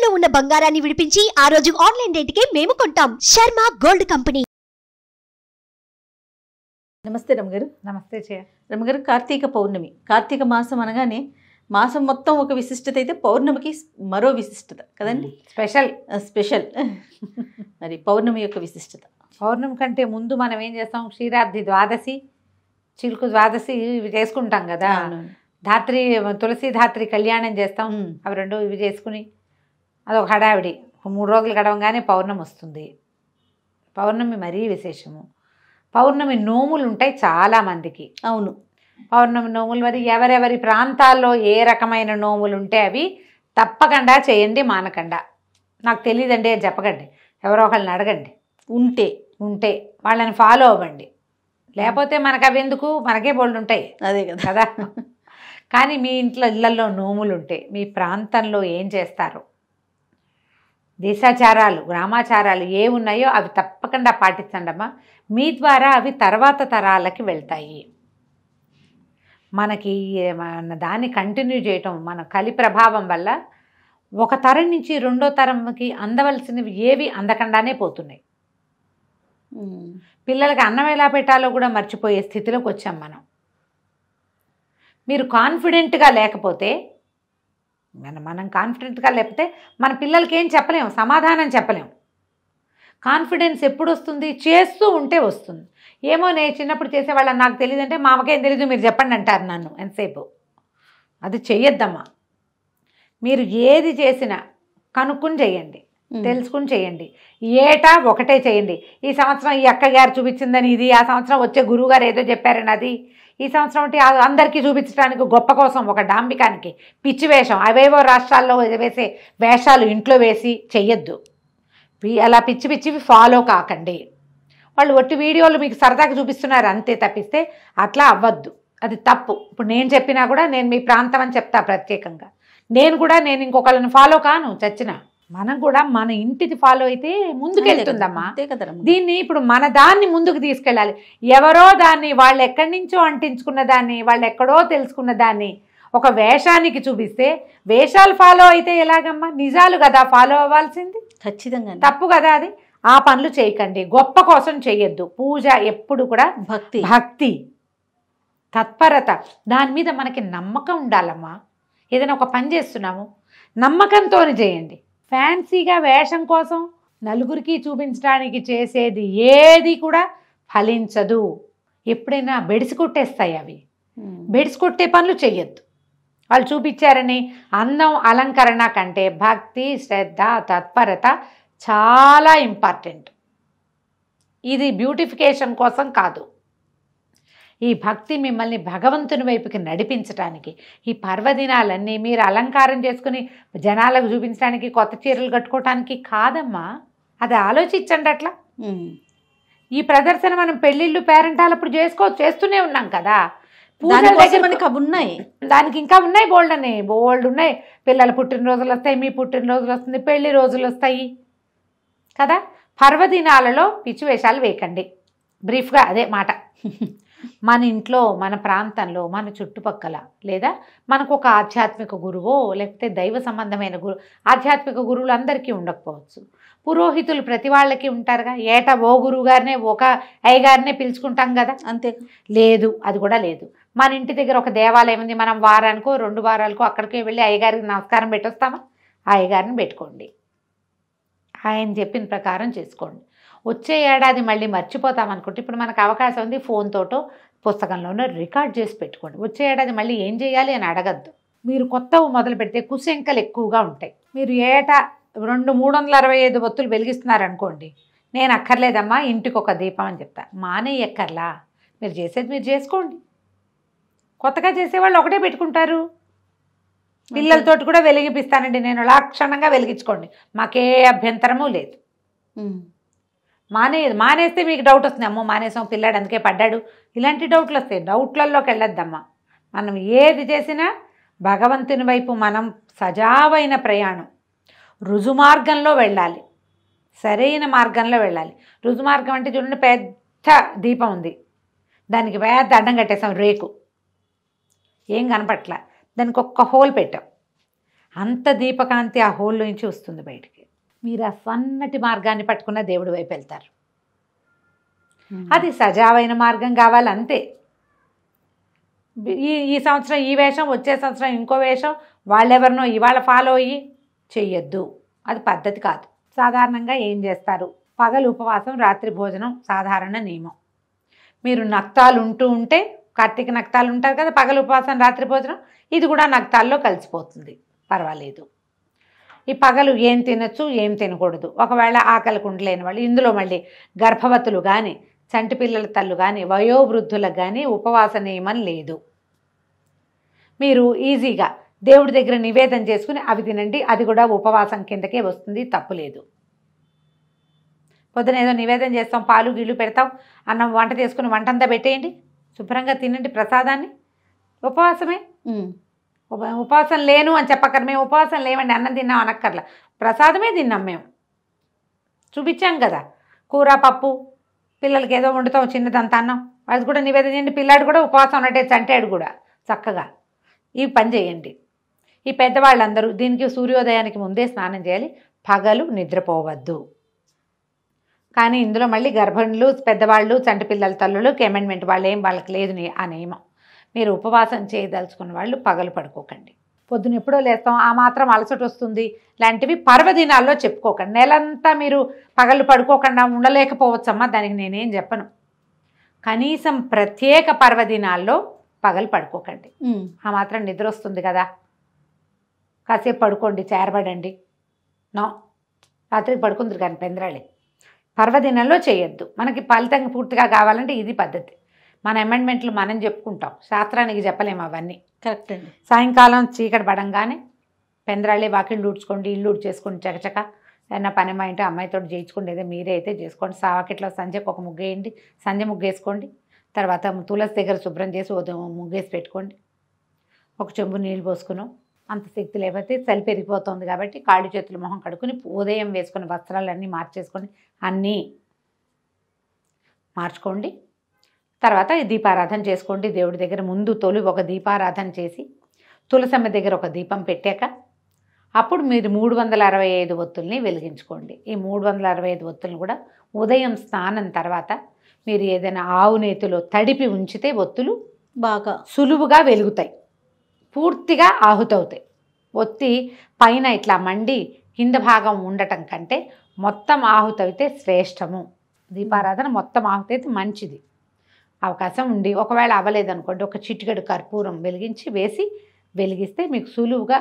తాకట్టులో ఉన్న బంగారాన్ని విడిపించి ఆ రోజు ఆన్లైన్ రేటుకే మేము కొంటాం. Sharma gold company. నమస్తే రమగారు. నమస్తే చే రమగారు, కార్తీక పౌర్ణమి. కార్తీక మాసం అనగానే మాసం మొత్తం ఒక విశిష్టత అయితే పౌర్ణమికి మరో విశిష్టత కదండి. స్పెషల్ మరి పౌర్ణమి యొక్క విశిష్టత. పౌర్ణమి కంటే ముందు మనం ఏం చేస్తాం, క్షీరాబ్ది ద్వాదశి, చిలుకు ద్వాదశి ఇవి చేసుకుంటాం కదా. ధాత్రి, తులసి ధాత్రి కళ్యాణం చేస్తాం. అవి రెండు ఇవి చేసుకుని అదొక హడావిడి. 3 రోజులు గడవగానే పౌర్ణమి వస్తుంది. పౌర్ణమి మరీ విశేషము. పౌర్ణమి నోములు ఉంటాయి చాలామందికి. అవును, పౌర్ణమి నోములు మరి ఎవరెవరి ప్రాంతాల్లో ఏ రకమైన నోములు ఉంటే అవి తప్పకుండా చేయండి, మానకుండా. నాకు తెలియదండి అని చెప్పకండి, ఎవరో ఒకళ్ళని అడగండి. ఉంటే వాళ్ళని ఫాలో అవ్వండి. లేకపోతే మనకు అవి ఎందుకు, మనకే బోల్డ్ ఉంటాయి. అదే కదా. కానీ మీ ఇళ్ళల్లో నోములు ఉంటే మీ ప్రాంతంలో ఏం చేస్తారు, దేశాచారాలు, గ్రామాచారాలు ఏ ఉన్నాయో అవి తప్పకుండా పాటించండి అమ్మా. మీ ద్వారా అవి తర్వాత తరాలకి వెళ్తాయి. మనకి మన దాన్ని కంటిన్యూ చేయటం, మన కలి ప్రభావం వల్ల ఒక తరం నుంచి రెండో తరంకి అందవలసినవి ఏవి అందకుండానే పోతున్నాయి. పిల్లలకి అన్నం ఎలా పెట్టాలో కూడా మర్చిపోయే స్థితిలోకి వచ్చాం మనం. మీరు కాన్ఫిడెంట్గా లేకపోతే, మనం కాన్ఫిడెంట్గా లేకపోతే మన పిల్లలకి ఏం చెప్పలేము, సమాధానం చెప్పలేము. కాన్ఫిడెన్స్ ఎప్పుడు వస్తుంది, చేస్తూ ఉంటే వస్తుంది. ఏమో నేను చిన్నప్పుడు చేసేవాళ్ళని నాకు తెలియదంటే మా అమ్మకేం తెలీదు మీరు చెప్పండి అంటారు నన్ను ఎంతసేపు. అది చెయ్యొద్దమ్మా. మీరు ఏది చేసినా కనుక్కుని చేయండి, తెలుసుకుని చేయండి. ఏటా ఒకటే చేయండి. ఈ సంవత్సరం ఈ అక్కగారు చూపించిందని ఇది, ఆ సంవత్సరం వచ్చే గురువుగారు ఏదో చెప్పారని అది, ఈ సంవత్సరం అంటే అందరికీ చూపించడానికి గొప్ప కోసం ఒక డాంబికానికి పిచ్చి వేషం, అవేవో రాష్ట్రాల్లో వేసే వేషాలు ఇంట్లో వేసి చెయ్యొద్దు. అలా పిచ్చి పిచ్చివి ఫాలో కాకండి. వాళ్ళు ఒట్టి వీడియోలు మీకు సరదాగా చూపిస్తున్నారు అంతే తప్పిస్తే అట్లా అవ్వద్దు, అది తప్పు. ఇప్పుడు నేను చెప్పినా కూడా నేను మీ ప్రాంతం అని చెప్తా ప్రత్యేకంగా. నేను ఇంకొకళ్ళని ఫాలో కాను చచ్చిన. మనం కూడా మన ఇంటిది ఫాలో అయితే ముందుకెళ్తుందమ్మా. దీన్ని ఇప్పుడు మన దాన్ని ముందుకు తీసుకెళ్ళాలి. ఎవరో దాన్ని, వాళ్ళు ఎక్కడి నుంచో అంటించుకున్న దాన్ని, వాళ్ళు ఎక్కడో తెలుసుకున్న దాన్ని ఒక వేషానికి చూపిస్తే, వేషాలు ఫాలో అయితే ఎలాగమ్మా? నిజాలు కదా ఫాలో అవ్వాల్సింది. ఖచ్చితంగా తప్పు కదా అది. ఆ పనులు చేయకండి, గొప్ప కోసం చేయొద్దు. పూజ ఎప్పుడు కూడా భక్తి తత్పరత, దాని మీద మనకి నమ్మకం ఉండాలమ్మా. ఏదైనా ఒక పని చేస్తున్నాము నమ్మకంతో చేయండి. ఫ్యాన్సీగా వేషం కోసం నలుగురికి చూపించడానికి చేసేది ఏది కూడా ఫలించదు. ఎప్పుడైనా బెడిసి కొట్టేస్తాయి అవి. బెడిసి కొట్టే పనులు చెయ్యొద్దు. వాళ్ళు చూపించారని అందం అలంకరణ కంటే భక్తి, శ్రద్ధ, తత్పరత చాలా ఇంపార్టెంట్. ఇది బ్యూటిఫికేషన్ కోసం కాదు. ఈ భక్తి మిమ్మల్ని భగవంతుని వైపుకి నడిపించడానికి, ఈ పర్వదినాలన్నీ మీరు అలంకారం చేసుకుని జనాలకు చూపించడానికి, కొత్త చీరలు కట్టుకోవటానికి కాదమ్మా. అది ఆలోచించండి. అట్లా ఈ ప్రదర్శన మనం పెళ్ళిళ్ళు పేరెంటాలప్పుడు చేస్తూనే ఉన్నాం కదా. దానికి ఇంకా ఉన్నాయి, బోల్డ్ ఉన్నాయి. పిల్లల పుట్టినరోజులు వస్తాయి, మీ పుట్టినరోజులు వస్తుంది, పెళ్లి రోజులు వస్తాయి కదా. పర్వదినాలలో పిచ్చి వేషాలు వేయకండి. బ్రీఫ్గా అదే మాట. మన ఇంట్లో, మన ప్రాంతంలో, మన చుట్టుపక్కల, లేదా మనకు ఒక ఆధ్యాత్మిక గురువో లేకపోతే దైవ సంబంధమైన ఆధ్యాత్మిక గురువులు అందరికీ ఉండకపోవచ్చు. పురోహితులు ప్రతి వాళ్ళకి ఉంటారుగా. ఏటా ఓ గురువు గారినే, ఒక అయ్యగారినే పిలుచుకుంటాం కదా. అంతే లేదు, అది కూడా లేదు. మన ఇంటి దగ్గర ఒక దేవాలయం ఉంది, మనం వారానికో 2 వారాలకో అక్కడికే వెళ్ళి అయ్యగారికి నమస్కారం పెట్టొస్తామా? ఆ అయ్యగారిని పెట్టుకోండి, ఆయన చెప్పిన ప్రకారం చేసుకోండి. వచ్చే ఏడాది మళ్ళీ మర్చిపోతామనుకుంటే ఇప్పుడు మనకు అవకాశం ఉంది, ఫోన్ తోటో పుస్తకంలోనో రికార్డ్ చేసి పెట్టుకోండి. వచ్చే ఏడాది మళ్ళీ ఏం చేయాలి అని అడగద్దు. మీరు కొత్తవి మొదలు పెడితే కుశంకలు ఎక్కువగా ఉంటాయి. మీరు ఏటా 365 ఒత్తులు వెలిగిస్తున్నారనుకోండి, నేను అక్కర్లేదమ్మా ఇంటికి ఒక దీపం అని చెప్తా. ఎక్కర్లా, మీరు చేసేది మీరు చేసుకోండి. కొత్తగా చేసేవాళ్ళు ఒకటే పెట్టుకుంటారు. పిల్లలతోటి కూడా వెలిగిపిస్తానండి నేను, లక్షణంగా వెలిగించుకోండి, మాకే అభ్యంతరము లేదు. మానేస్తే మీకు డౌట్ వస్తుంది, అమ్మో మానేసాం పిల్లాడు అందుకే పడ్డాడు, ఇలాంటి డౌట్లు వస్తాయి. డౌట్లలోకి వెళ్ళొద్దమ్మా. మనం ఏది చేసినా భగవంతుని వైపు మనం సజావైన ప్రయాణం, రుజుమార్గంలో వెళ్ళాలి, సరైన మార్గంలో వెళ్ళాలి. రుజుమార్గం అంటే చూడండి, పెద్ద దీపం ఉంది, దానికి పెద్ద అడ్డం కట్టేసాం, రేకు ఏం కనపట్ల, దానికి ఒక్క హోల్ పెట్టాం. అంత దీపకాంతి ఆ హోల్లో నుంచి వస్తుంది బయటికి. మీరు ఆ సన్నటి మార్గాన్ని పట్టుకున్న దేవుడి వైపు వెళ్తారు. అది సజావైన మార్గం కావాలి అంతే. ఈ సంవత్సరం ఈ వేషం, వచ్చే సంవత్సరం ఇంకో వేషం, వాళ్ళెవరినో ఇవాళ ఫాలో అయ్యి చెయ్యొద్దు, అది పద్ధతి కాదు. సాధారణంగా ఏం చేస్తారు, పగలు ఉపవాసం, రాత్రి భోజనం సాధారణ నియమం. మీరు నక్తాలు ఉంటే కార్తీక నక్తాలు ఉంటారు కదా, పగలు ఉపవాసం రాత్రి భోజనం, ఇది కూడా నక్తాల్లో కలిసిపోతుంది, పర్వాలేదు. ఈ పగలు ఏం తినచ్చు ఏం తినకూడదు, ఒకవేళ ఆకలికి ఉండలేని వాళ్ళు, ఇందులో మళ్ళీ గర్భవతులు కానీ చంటి పిల్లల తల్లు కానీ వయోవృద్ధులకు కానీ ఉపవాస నియమం లేదు. మీరు ఈజీగా దేవుడి దగ్గర నివేదన చేసుకుని అవి తినండి, అది కూడా ఉపవాసం కిందకే వస్తుంది, తప్పులేదు. పొద్దున ఏదో నివేదన చేస్తాం, పాలు గీళ్ళు పెడతాం, అన్నం వంట చేసుకుని వంటంతా పెట్టేయండి, శుభ్రంగా తినండి ప్రసాదాన్ని, ఉపవాసమే. ఉపవాసం లేను అని చెప్పక్కర్, మేము ఉపవాసం లేవండి అన్నం తిన్నాం అనక్కర్లా, ప్రసాదమే తిన్నాం మేము, చూపించాం కదా. కూర పప్పు, పిల్లలకి ఏదో వండుతాం చిన్నదంత అన్నం, అది కూడా నివేదన చేయండి. పిల్లాడు కూడా ఉపవాసం ఉన్నట్టే చంటాడు కూడా చక్కగా, ఇవి పని చేయండి. ఈ పెద్దవాళ్ళందరూ దీనికి సూర్యోదయానికి ముందే స్నానం చేయాలి, పగలు నిద్రపోవద్దు. కానీ ఇందులో మళ్ళీ గర్భిణులు, పెద్దవాళ్ళు, చంటి పిల్లల తల్లులకి అమెండ్మెంట్, వాళ్ళకి లేదు ఆ నియమం. మీరు ఉపవాసం చేయదలుచుకున్న వాళ్ళు పగలు పడుకోకండి. పొద్దున ఎప్పుడో లేస్తాం, ఆ మాత్రం అలసట వస్తుంది లాంటివి పర్వదినాల్లో చెప్పుకోకండి. నెలంతా మీరు పగలు పడుకోకుండా ఉండలేకపోవచ్చమ్మా, దానికి నేనేం చెప్పను. కనీసం ప్రత్యేక పర్వదినాల్లో పగలు పడుకోకండి. ఆ మాత్రం నిద్ర వస్తుంది కదా, కాసేపు పడుకోండి, చేరబడండి. రాత్రికి పడుకుందరు కానీ పెందరాళి, పర్వదినంలో చేయొద్దు. మనకి ఫలితం పూర్తిగా కావాలంటే ఇది పద్ధతి. మన అమెండ్మెంట్లు మనం చెప్పుకుంటాం, శాస్త్రానికి చెప్పలేము అవన్నీ. కరెక్ట్ అండి. సాయంకాలం చీకటి పడంగానే పెందరాళ్ళే వాకిళ్ళు ఊడ్చుకోండి, ఇల్లు ఊడ్చేసుకోండి, చకచక. ఏదైనా పని మా ఇంటి అమ్మాయితో చేయించుకోండి, ఏదో మీరే అయితే చేసుకోండి. సావాకిట్లో సంజకు ఒక ముగ్గు వేయండి, సంజ ముగ్గేసుకోండి. తర్వాత తులసి దగ్గర శుభ్రం చేసి ముగ్గేసి పెట్టుకోండి. ఒక చెంబు నీళ్ళు పోసుకున్నాం, అంత శక్తి లేకపోతే చలి పెరిగిపోతుంది కాబట్టి కాళ్ళు చేతులు మొహం కడుక్కుని ఉదయం వేసుకుని వస్త్రాలన్నీ మార్చేసుకోండి, అన్నీ మార్చుకోండి. తర్వాత దీపారాధన చేసుకోండి. దేవుడి దగ్గర ముందు తొలి ఒక దీపారాధన చేసి తులసమ్మ దగ్గర ఒక దీపం పెట్టాక అప్పుడు మీరు 365 ఒత్తుల్ని వెలిగించుకోండి. ఈ 365 ఒత్తులు కూడా ఉదయం స్నానం తర్వాత మీరు ఏదైనా ఆవు నేతిలో తడిపి ఉంచితే ఒత్తులు బాగా సులువుగా వెలుగుతాయి, పూర్తిగా ఆహుతవుతాయి. ఒత్తి పైన ఇట్లా మండి కింద భాగం ఉండటం కంటే మొత్తం ఆహుతయితే శ్రేష్టము. దీపారాధన మొత్తం ఆహుతయితే మంచిది. అవకాశం ఉండి ఒకవేళ అవ్వలేదనుకోండి, ఒక చిటికెడు కర్పూరం వెలిగిస్తే మీకు సులువుగా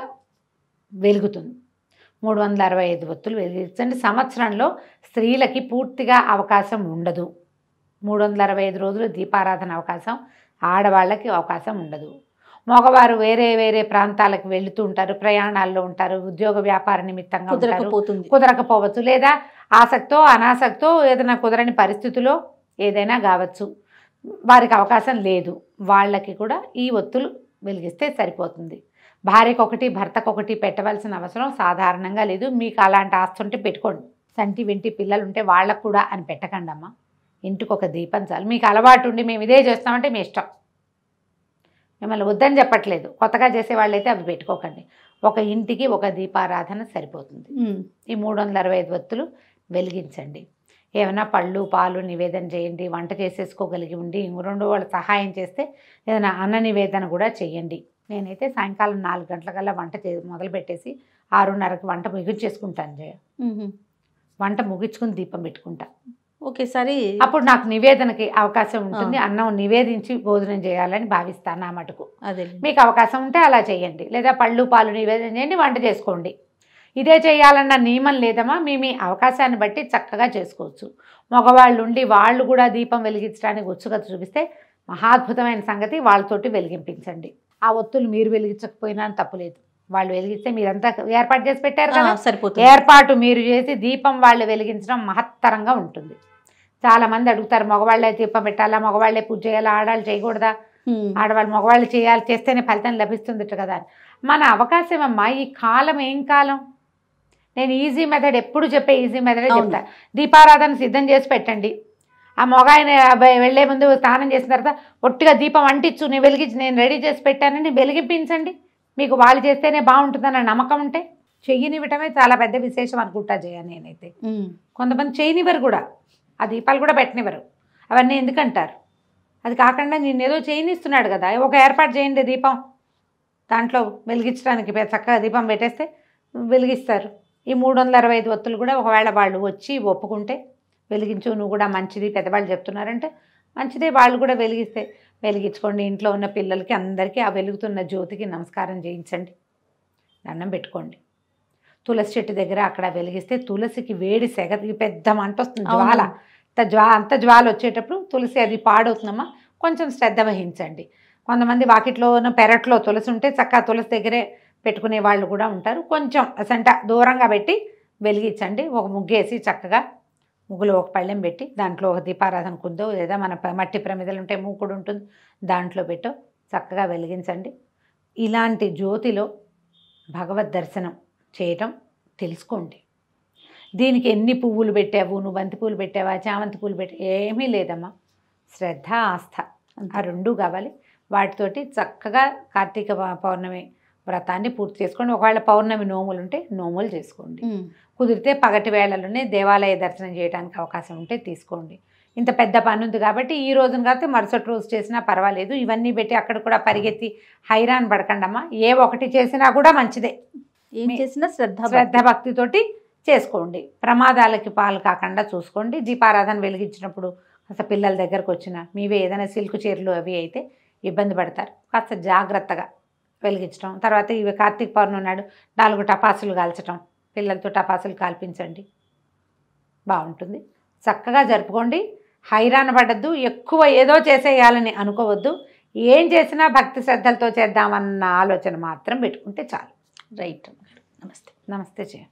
వెలుగుతుంది. 365 ఒత్తులు వెలిగించండి. సంవత్సరంలో స్త్రీలకి పూర్తిగా అవకాశం ఉండదు. 365 రోజులు దీపారాధన అవకాశం ఆడవాళ్ళకి అవకాశం ఉండదు. మగవారు వేరే వేరే ప్రాంతాలకు వెళుతూ ఉంటారు, ప్రయాణాల్లో ఉంటారు, ఉద్యోగ వ్యాపార నిమిత్తంగా కుదరకపోవచ్చు, లేదా ఆసక్తో అనాసక్తో ఏదైనా కుదరని పరిస్థితిలో ఏదైనా కావచ్చు, వారికి అవకాశం లేదు. వాళ్ళకి కూడా ఈ ఒత్తులు వెలిగిస్తే సరిపోతుంది. భార్యకు ఒకటి భర్తకు ఒకటి పెట్టవలసిన అవసరం సాధారణంగా లేదు. మీకు అలాంటి ఆస్తి ఉంటే పెట్టుకోండి. సంటి వెంటి పిల్లలు ఉంటే వాళ్ళకు కూడా అని పెట్టకండి అమ్మ. ఇంటికి ఒక దీపం చాలు. మీకు అలవాటు ఉండి మేము ఇదే చేస్తామంటే మీ ఇష్టం, మిమ్మల్ని వద్దని చెప్పట్లేదు. కొత్తగా చేసేవాళ్ళు అయితే అవి పెట్టుకోకండి. ఒక ఇంటికి ఒక దీపారాధన సరిపోతుంది. ఈ 365 ఒత్తులు వెలిగించండి. ఏమైనా పళ్ళు పాలు నివేదన చేయండి. వంట చేసేసుకోగలిగి ఉండి 2 వాళ్ళు సహాయం చేస్తే ఏదైనా అన్న నివేదన కూడా చేయండి. నేనైతే సాయంకాలం 4 గంటలకల్లా వంట మొదలు పెట్టేసి 6:30కి వంట ముగించేసుకుంటాను. వంట ముగించుకుని దీపం పెట్టుకుంటా ఒకేసారి. అప్పుడు నాకు నివేదనకి అవకాశం ఉంటుంది. అన్నం నివేదించి భోజనం చేయాలని భావిస్తాను. నా మటుకు అదే మీకు అవకాశం ఉంటే అలా చేయండి. లేదా పళ్ళు పాలు నివేదన చేయండి, వంట చేసుకోండి. ఇదే చేయాలన్న నియమం లేదమ్మా. మీ అవకాశాన్ని బట్టి చక్కగా చేసుకోవచ్చు. మగవాళ్ళు ఉండి వాళ్ళు కూడా దీపం వెలిగించడానికి ఉత్సుకత చూపిస్తే మహాద్భుతమైన సంగతి, వాళ్ళతోటి వెలిగింపించండి. ఆ ఒత్తులు మీరు వెలిగించకపోయినా తప్పులేదు. వాళ్ళు వెలిగిస్తే మీరంతా ఏర్పాటు చేసి పెట్టారు కదా, సరిపోతుంది. ఏర్పాటు మీరు చేసి దీపం వాళ్ళు వెలిగించడం మహత్తరంగా ఉంటుంది. చాలామంది అడుగుతారు, మగవాళ్ళే దీపం పెట్టాలా, మగవాళ్ళే పూజ చేయాలా, ఆడవాళ్ళు చేయకూడదా, ఆడవాళ్ళు మగవాళ్ళు చేయాలి, చేస్తేనే ఫలితం లభిస్తుంది కదా. మన అవకాశం అమ్మా. ఈ కాలం ఏం కాలం. నేను ఈజీ మెథడ్ ఎప్పుడు చెప్పే ఈజీ మెథడే చెప్తా. దీపారాధన సిద్ధం చేసి పెట్టండి. ఆ మగాయన వెళ్ళే ముందు స్నానం చేసిన తర్వాత ఒట్టిగా దీపం అంటించు, నేను వెలిగించి నేను రెడీ చేసి పెట్టానని వెలిగింపించండి. మీకు వాళ్ళు చేస్తేనే బాగుంటుందన్న నమ్మకం ఉంటే చెయ్యనివ్వటమే చాలా పెద్ద విశేషం అనుకుంటా జయ నేనైతే. కొంతమంది చేయనివ్వరు కూడా, ఆ దీపాలు కూడా పెట్టనివ్వరు. అవన్నీ ఎందుకంటారు? అది కాకుండా నేను ఏదో చేయనిస్తున్నాడు కదా, ఒక ఏర్పాటు చేయండి దీపం, దాంట్లో వెలిగించడానికి చక్కగా దీపం పెట్టేస్తే వెలిగిస్తారు. ఈ 365 ఒత్తులు కూడా ఒకవేళ వాళ్ళు వచ్చి ఒప్పుకుంటే వెలిగించు, నువ్వు కూడా మంచిది పెద్దవాళ్ళు చెప్తున్నారంటే మంచిదే, వాళ్ళు కూడా వెలిగిస్తే వెలిగించుకోండి. ఇంట్లో ఉన్న పిల్లలకి అందరికీ ఆ వెలుగుతున్న జ్యోతికి నమస్కారం చేయించండి, దండం పెట్టుకోండి. తులసి చెట్టు దగ్గర అక్కడ వెలిగిస్తే తులసికి వేడి సెగకి పెద్ద మంట వస్తుంది, జ్వాల. అంత జ్వాల వచ్చేటప్పుడు తులసి అది పాడవుతుందమ్మా, కొంచెం శ్రద్ధ వహించండి. కొంతమంది వాకిట్లో పెరట్లో తులసి ఉంటే చక్కగా తులసి దగ్గరే పెట్టుకునే వాళ్ళు కూడా ఉంటారు. కొంచెం అసంట దూరంగా పెట్టి వెలిగించండి. ఒక ముగ్గేసి చక్కగా ముగ్గులో ఒక పళ్ళెం పెట్టి దాంట్లో ఒక దీపారాధన కుందో లేదా మన మట్టి ప్రమిదలు ఉంటే మూకుడు ఉంటుంది, దాంట్లో పెట్టో చక్కగా వెలిగించండి. ఇలాంటి జ్యోతిలో భగవద్ దర్శనం చేయటం తెలుసుకోండి. దీనికి ఎన్ని పువ్వులు పెట్టావు, నువ్వు బంతి పూలు పెట్టావా, చామంతి పూలు పెట్టా, ఏమీ లేదమ్మా. శ్రద్ధ, ఆస్థ ఆ రెండూ కావాలి. వాటితోటి చక్కగా కార్తీక పౌర్ణమి వ్రతాన్ని పూర్తి చేసుకోండి. ఒకవేళ పౌర్ణమి నోములు ఉంటే నోములు చేసుకోండి. కుదిరితే పగటి వేళలోనే దేవాలయ దర్శనం చేయడానికి అవకాశం ఉంటే తీసుకోండి. ఇంత పెద్ద పని ఉంది కాబట్టి ఈ రోజున కాకపోతే మరుసటి రోజు చేసినా పర్వాలేదు. ఇవన్నీ పెట్టి అక్కడ కూడా పరిగెత్తి హైరాన్ పడకండమ్మా. ఏ ఒకటి చేసినా కూడా మంచిదే, ఏం చేసినా శ్రద్ధ భక్తితోటి చేసుకోండి. ప్రమాదాలకి పాలు కాకుండా చూసుకోండి. దీపారాధన వెలిగించినప్పుడు అసలు పిల్లల దగ్గరకు వచ్చిన మీవే ఏదైనా సిల్క్ చీరలు అవి అయితే ఇబ్బంది పడతారు, కాస్త జాగ్రత్తగా వెలిగించడం. తర్వాత ఇవి కార్తీక పౌర్ణమి నాడు 4 టపాసులు కాల్చడం, పిల్లలతో టపాసులు కాల్పించండి, బాగుంటుంది. చక్కగా జరుపుకోండి. హైరాణ పడద్దు, ఎక్కువ ఏదో చేసేయాలని అనుకోవద్దు. ఏం చేసినా భక్తి శ్రద్ధలతో చేద్దామన్న ఆలోచన మాత్రం పెట్టుకుంటే చాలు. రైట్. నమస్తే. నమస్తే జయ.